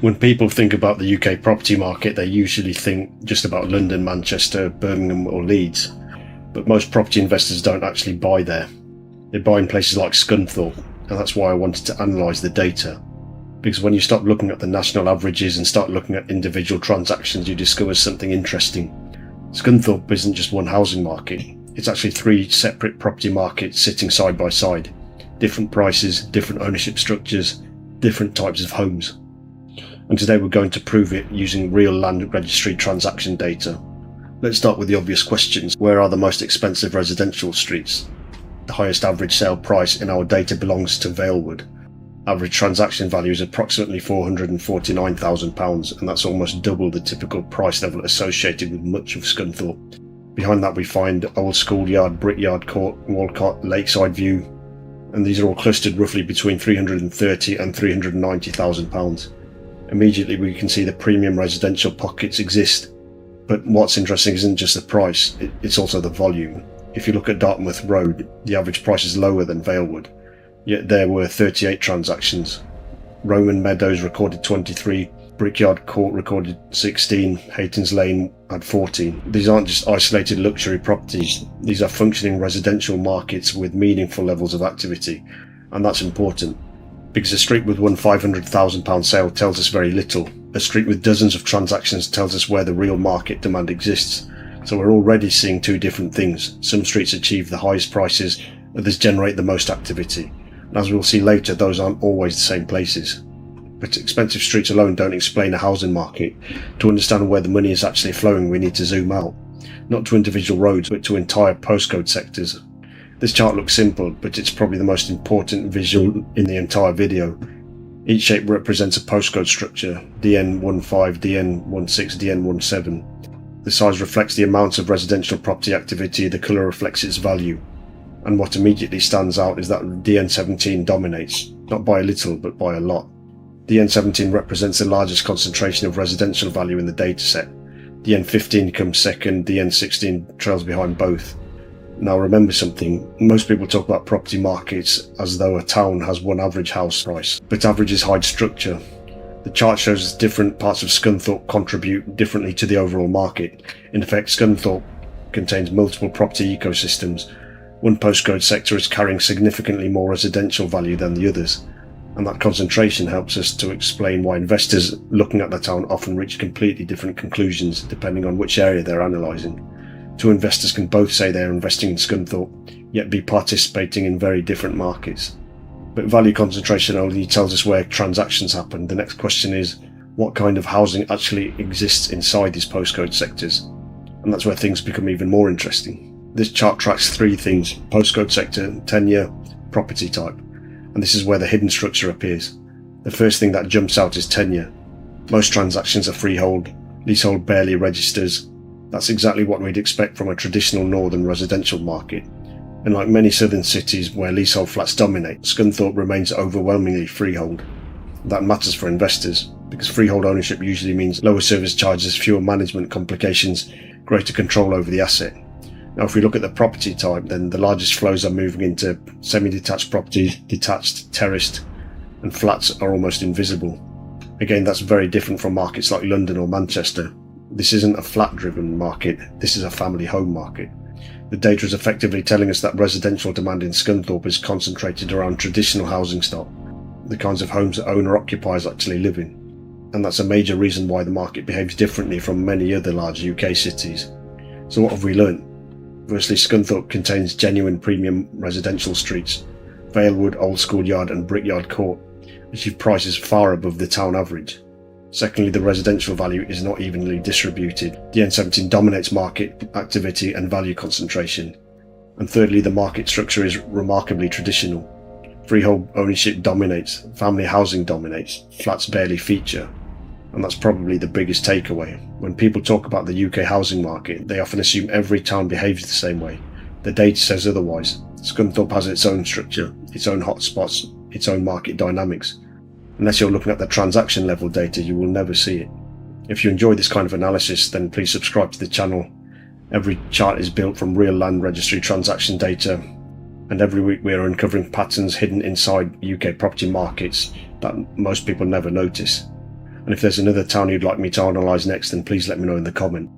When people think about the UK property market, they usually think just about London, Manchester, Birmingham or Leeds. But most property investors don't actually buy there. They buy in places like Scunthorpe, and that's why I wanted to analyse the data. Because when you start looking at the national averages and start looking at individual transactions, you discover something interesting. Scunthorpe isn't just one housing market, it's actually 3 separate property markets sitting side by side. Different prices, different ownership structures, different types of homes. And today we're going to prove it using real Land Registry transaction data. Let's start with the obvious questions. Where are the most expensive residential streets? The highest average sale price in our data belongs to Valewood. Average transaction value is approximately £449,000, and that's almost double the typical price level associated with much of Scunthorpe. Behind that we find Old Schoolyard, Brickyard Court, Walcott, Lakeside View, and these are all clustered roughly between £330,000 and £390,000. Immediately we can see the premium residential pockets exist, but what's interesting isn't just the price, it's also the volume. If you look at Dartmouth Road, the average price is lower than Valewood, yet there were 38 transactions. Roman Meadows recorded 23, Brickyard Court recorded 16, Haytons Lane had 14. These aren't just isolated luxury properties, these are functioning residential markets with meaningful levels of activity, and that's important. Because a street with one £500,000 sale tells us very little. A street with dozens of transactions tells us where the real market demand exists. So we're already seeing 2 different things. Some streets achieve the highest prices, others generate the most activity. And as we'll see later, those aren't always the same places. But expensive streets alone don't explain a housing market. To understand where the money is actually flowing, we need to zoom out. Not to individual roads, but to entire postcode sectors. This chart looks simple, but it's probably the most important visual in the entire video. Each shape represents a postcode structure, DN15, DN16, DN17. The size reflects the amount of residential property activity, the colour reflects its value. And what immediately stands out is that DN17 dominates, not by a little, but by a lot. DN17 represents the largest concentration of residential value in the dataset. DN15 comes second, DN16 trails behind both. Now remember something, most people talk about property markets as though a town has one average house price, but averages hide structure. The chart shows us different parts of Scunthorpe contribute differently to the overall market. In effect, Scunthorpe contains multiple property ecosystems. One postcode sector is carrying significantly more residential value than the others, and that concentration helps us to explain why investors looking at the town often reach completely different conclusions depending on which area they're analysing. 2 investors can both say they're investing in Scunthorpe, yet be participating in very different markets. But value concentration only tells us where transactions happen. The next question is, what kind of housing actually exists inside these postcode sectors? And that's where things become even more interesting. This chart tracks 3 things: postcode sector, tenure, property type. And this is where the hidden structure appears. The first thing that jumps out is tenure. Most transactions are freehold, leasehold barely registers. That's exactly what we'd expect from a traditional northern residential market. And like many southern cities where leasehold flats dominate, Scunthorpe remains overwhelmingly freehold. That matters for investors, because freehold ownership usually means lower service charges, fewer management complications, greater control over the asset. Now if we look at the property type, then the largest flows are moving into semi-detached properties, detached, terraced, and flats are almost invisible. Again, that's very different from markets like London or Manchester. This isn't a flat-driven market, this is a family home market. The data is effectively telling us that residential demand in Scunthorpe is concentrated around traditional housing stock, the kinds of homes that owner-occupiers actually live in. And that's a major reason why the market behaves differently from many other large UK cities. So what have we learnt? Firstly, Scunthorpe contains genuine premium residential streets. Valewood, Old Schoolyard and Brickyard Court achieve prices far above the town average. Secondly, the residential value is not evenly distributed. DN17 dominates market activity and value concentration. And thirdly, the market structure is remarkably traditional. Freehold ownership dominates, family housing dominates, flats barely feature. And that's probably the biggest takeaway. When people talk about the UK housing market, they often assume every town behaves the same way. The data says otherwise. Scunthorpe has its own structure, its own hotspots, its own market dynamics. Unless you're looking at the transaction level data, you will never see it. If you enjoy this kind of analysis, then please subscribe to the channel. Every chart is built from real Land Registry transaction data, and every week we are uncovering patterns hidden inside UK property markets that most people never notice. And if there's another town you'd like me to analyse next, then please let me know in the comment.